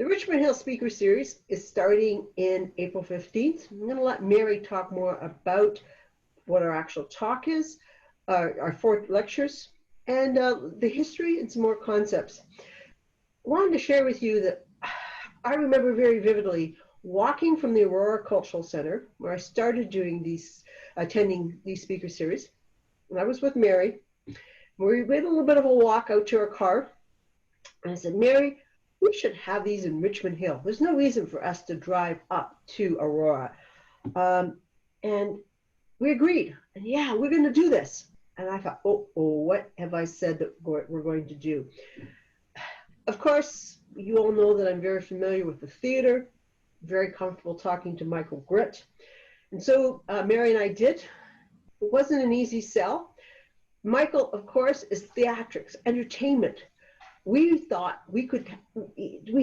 The Richmond Hill Speaker Series is starting in April 15th. I'm going to let Mary talk more about what our actual talk is, our 4 lectures, and the history and some more concepts. I wanted to share with you that I remember very vividly walking from the Aurora Cultural Center, where I started attending these speaker series. And I was with Mary. We made a little bit of a walk out to our car. And I said, Mary, we should have these in Richmond Hill. There's no reason for us to drive up to Aurora. And we agreed. And yeah, we're going to do this. And I thought, oh, what have I said that we're going to do? Of course, you all know that I'm very familiar with the theater, very comfortable talking to Michael Gritt. And so Mary and I did. It wasn't an easy sell. Michael, of course, is theatrics, entertainment. We thought we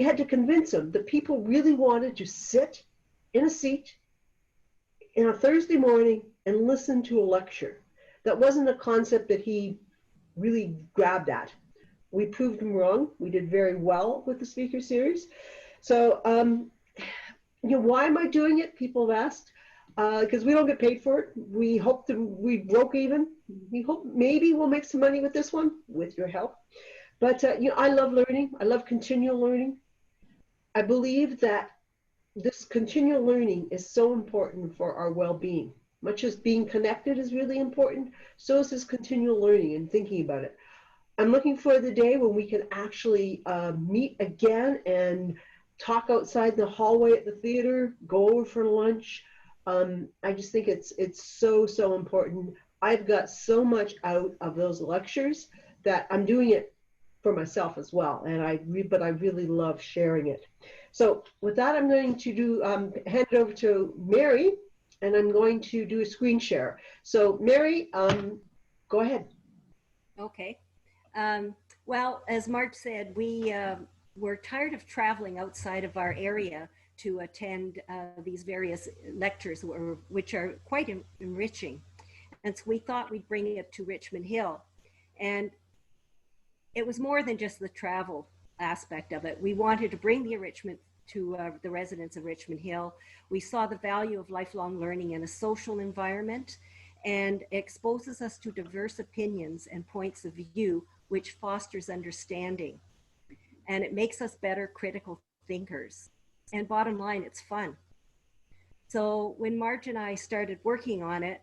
had to convince him that people really wanted to sit in a seat in a Thursday morning and listen to a lecture. That wasn't a concept that he really grabbed at. We proved him wrong. We did very well with the speaker series. So, why am I doing it? People have asked. Because we don't get paid for it. We hope that we broke even. We hope maybe we'll make some money with this one, with your help. But, I love learning. I love continual learning. I believe that this continual learning is so important for our well-being. Much as being connected is really important, so is this continual learning and thinking about it. I'm looking for the day when we can actually meet again and talk outside the hallway at the theater, go over for lunch. I just think it's so important. I've got so much out of those lectures that I'm doing it for myself as well, but I really love sharing it. So with that, I'm going to hand it over to Mary, and I'm going to do a screen share. So Mary, go ahead. Okay. Well, as Marj said, we're tired of traveling outside of our area to attend these various lectures, which are quite enriching. And so we thought we'd bring it to Richmond Hill. And it was more than just the travel aspect of it. We wanted to bring the enrichment to the residents of Richmond Hill. We saw the value of lifelong learning in a social environment, and exposes us to diverse opinions and points of view, which fosters understanding. And it makes us better critical thinkers. And bottom line, it's fun. So when Marj and I started working on it,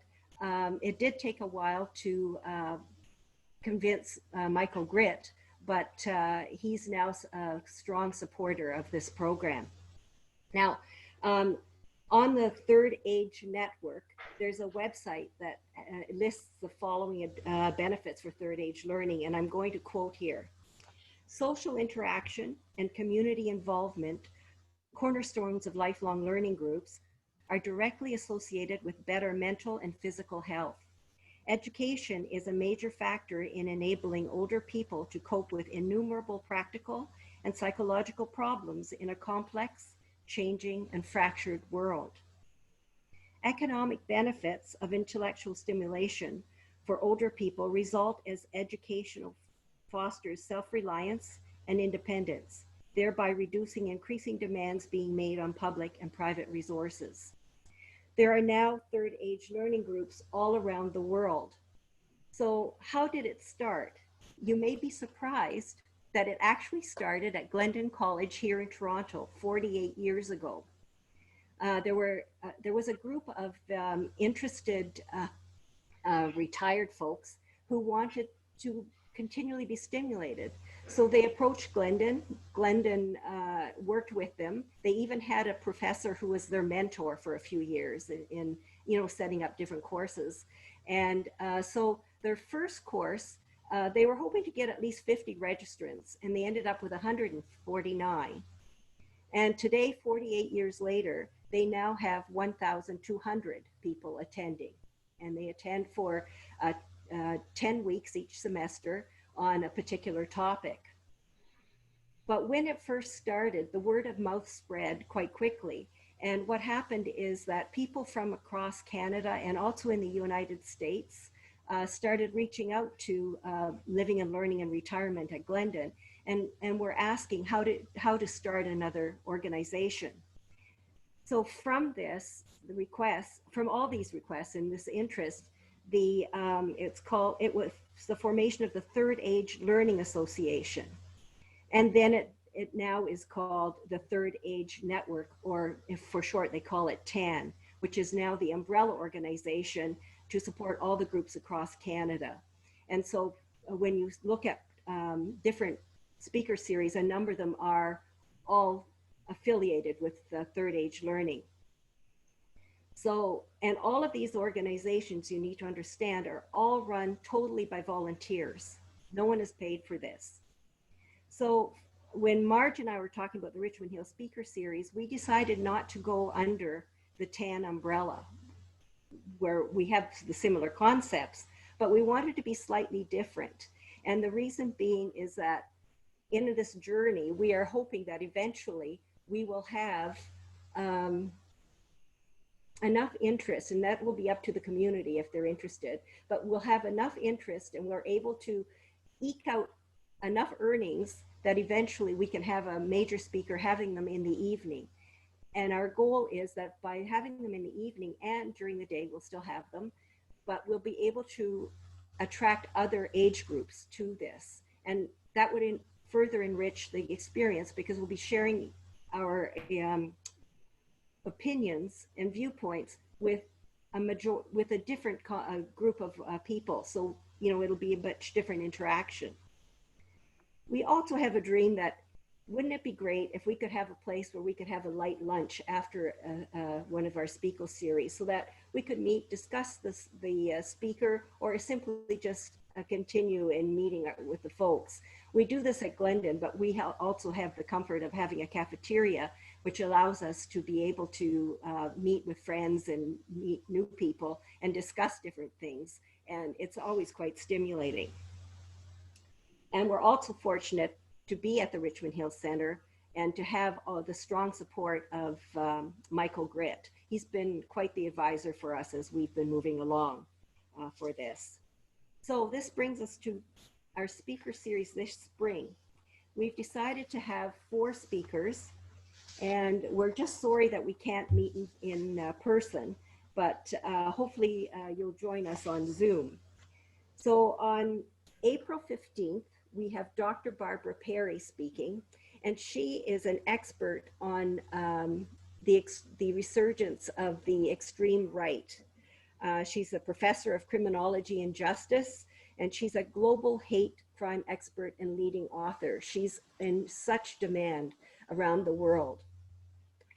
it did take a while to convince Michael Gritt, but he's now a strong supporter of this program. Now, on the Third Age Network, there's a website that lists the following benefits for third age learning, and I'm going to quote here. Social interaction and community involvement, cornerstones of lifelong learning groups, are directly associated with better mental and physical health. Education is a major factor in enabling older people to cope with innumerable practical and psychological problems in a complex, changing, and fractured world. Economic benefits of intellectual stimulation for older people result as educational fosters self-reliance and independence, thereby reducing increasing demands being made on public and private resources. There are now third age learning groups all around the world. So how did it start? You may be surprised that it actually started at Glendon College here in Toronto 48 years ago. There was a group of interested retired folks who wanted to continually be stimulated. So they approached Glendon. Glendon worked with them. They even had a professor who was their mentor for a few years in setting up different courses. And so their first course, they were hoping to get at least 50 registrants, and they ended up with 149. And today, 48 years later, they now have 1,200 people attending, and they attend for 10 weeks each semester on a particular topic. But when it first started, the word of mouth spread quite quickly. And what happened is that people from across Canada and also in the United States started reaching out to Living and Learning and Retirement at Glendon and we're asking how to start another organization. So from this, the requests, from all these requests and this interest, it was the formation of the Third Age Learning Association. And then it now is called the Third Age Network, or if for short, they call it TAN, which is now the umbrella organization to support all the groups across Canada. And so when you look at different speaker series, a number of them are all affiliated with Third Age Learning. So, and all of these organizations, you need to understand, are all run totally by volunteers. No one is paid for this. So when Marj and I were talking about the Richmond Hill Speaker Series, we decided not to go under the TAN umbrella, where we have the similar concepts, but we wanted to be slightly different. And the reason being is that in this journey, we are hoping that eventually we will have enough interest, and that will be up to the community if they're interested, but we'll have enough interest and we're able to eke out enough earnings that eventually we can have a major speaker having them in the evening. And our goal is that by having them in the evening and during the day, we'll still have them, but we'll be able to attract other age groups to this. And that would further enrich the experience, because we'll be sharing our opinions and viewpoints with a different group of people. So, you know, it'll be a much different interaction. We also have a dream that, wouldn't it be great if we could have a place where we could have a light lunch after one of our speaker series, so that we could meet, discuss the speaker, or simply just continue in meeting with the folks. We do this at Glendon, but we also have the comfort of having a cafeteria, which allows us to be able to meet with friends and meet new people and discuss different things. And it's always quite stimulating. And we're also fortunate to be at the Richmond Hill Center and to have the strong support of Michael Gritt. He's been quite the advisor for us as we've been moving along for this. So this brings us to our speaker series this spring. We've decided to have 4 speakers, and we're just sorry that we can't meet in person, but hopefully you'll join us on Zoom. So on April 15th, we have Dr. Barbara Perry speaking, and she is an expert on the resurgence of the extreme right. She's a professor of criminology and justice, and she's a global hate crime expert and leading author. She's in such demand around the world.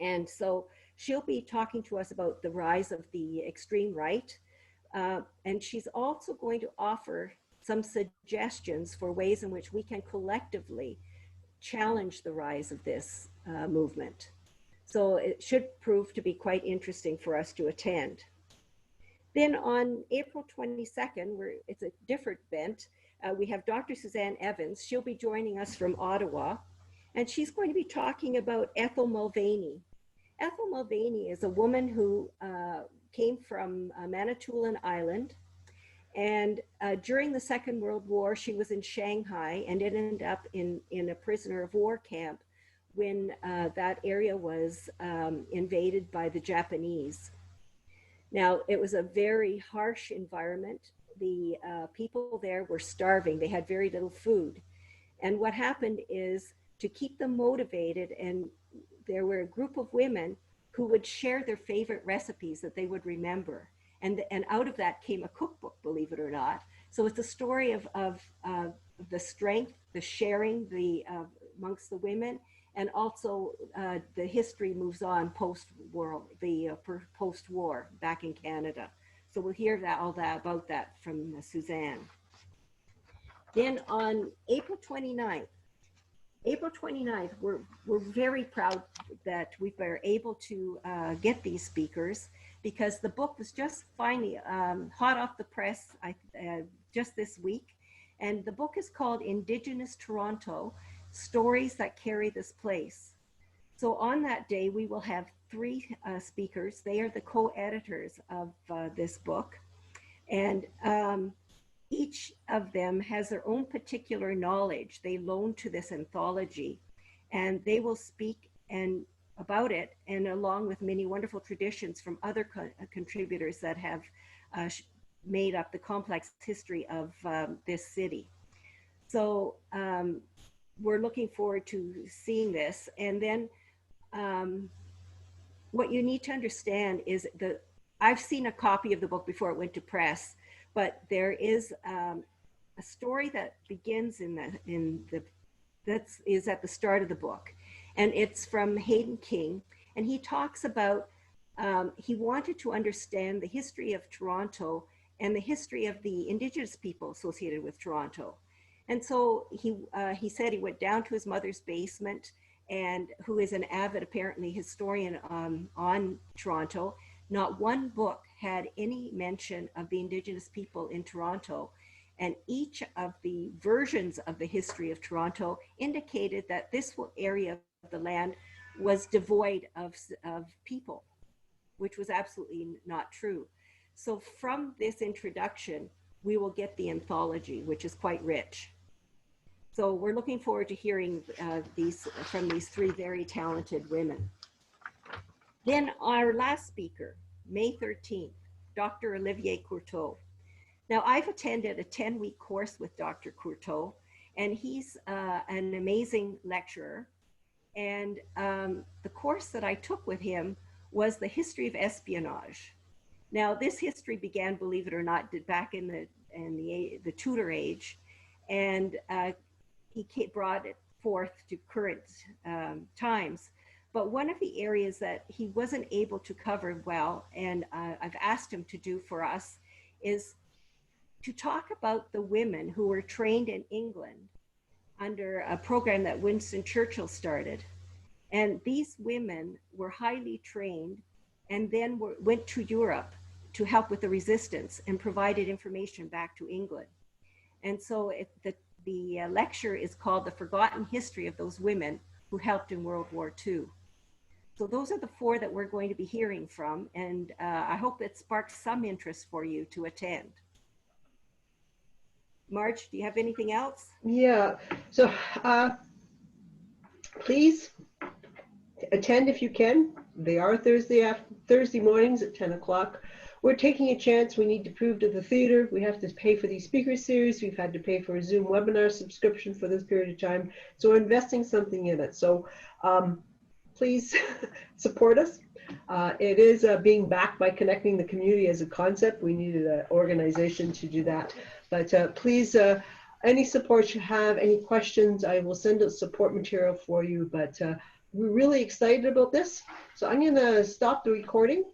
And so she'll be talking to us about the rise of the extreme right. And she's also going to offer some suggestions for ways in which we can collectively challenge the rise of this movement. So it should prove to be quite interesting for us to attend. Then on April 22nd, it's a different event, we have Dr. Suzanne Evans. She'll be joining us from Ottawa, and she's going to be talking about Ethel Mulvaney. Ethel Mulvaney is a woman who came from Manitoulin Island, and during the Second World War, she was in Shanghai and ended up in a prisoner of war camp when that area was invaded by the Japanese. Now, it was a very harsh environment. The people there were starving. They had very little food. And what happened is, to keep them motivated, and there were a group of women who would share their favorite recipes that they would remember. And out of that came a cookbook, believe it or not. So it's a story of the strength, the sharing amongst the women, and also the history moves on post-war back in Canada. So we'll hear about that from Suzanne. Then on April 29th, we're very proud that we were able to get these speakers, because the book was just finally hot off the press just this week. And the book is called Indigenous Toronto, Stories That Carry This Place. So on that day, we will have 3 speakers. They are the co-editors of this book. And each of them has their own particular knowledge they loan to this anthology, and they will speak and about it, and along with many wonderful traditions from other contributors that have made up the complex history of this city. So we're looking forward to seeing this. And then what you need to understand is I've seen a copy of the book before it went to press, but there is a story that begins that is at the start of the book, and it's from Hayden King, and he talks about he wanted to understand the history of Toronto and the history of the Indigenous people associated with Toronto. And so he said he went down to his mother's basement, and who is an avid, apparently, historian on Toronto. Not one book had any mention of the Indigenous people in Toronto. And each of the versions of the history of Toronto indicated that this area of the land was devoid of people, which was absolutely not true. So from this introduction, we will get the anthology, which is quite rich. So we're looking forward to hearing from these three very talented women. Then our last speaker, May 13th, Dr. Olivier Corteau. Now, I've attended a 10-week course with Dr. Corteau, and he's an amazing lecturer. And the course that I took with him was the history of espionage. Now, this history began, believe it or not, back in the Tudor age, and he brought it forth to current times. But one of the areas that he wasn't able to cover well, and I've asked him to do for us, is to talk about the women who were trained in England under a program that Winston Churchill started. And these women were highly trained and then went to Europe to help with the resistance and provided information back to England. And so the lecture is called The Forgotten History of Those Women Who Helped in World War II. So those are the four that we're going to be hearing from, and I hope it sparks some interest for you to attend. Marj, do you have anything else? Yeah, so please attend if you can. They are Thursday mornings at 10 o'clock. We're taking a chance. We need to prove to the theater. We have to pay for these speaker series. We've had to pay for a Zoom webinar subscription for this period of time. So we're investing something in it. So please support us. It is being backed by Connecting the Community as a concept. We needed an organization to do that. But please, any support you have, any questions, I will send out support material for you. But we're really excited about this. So I'm going to stop the recording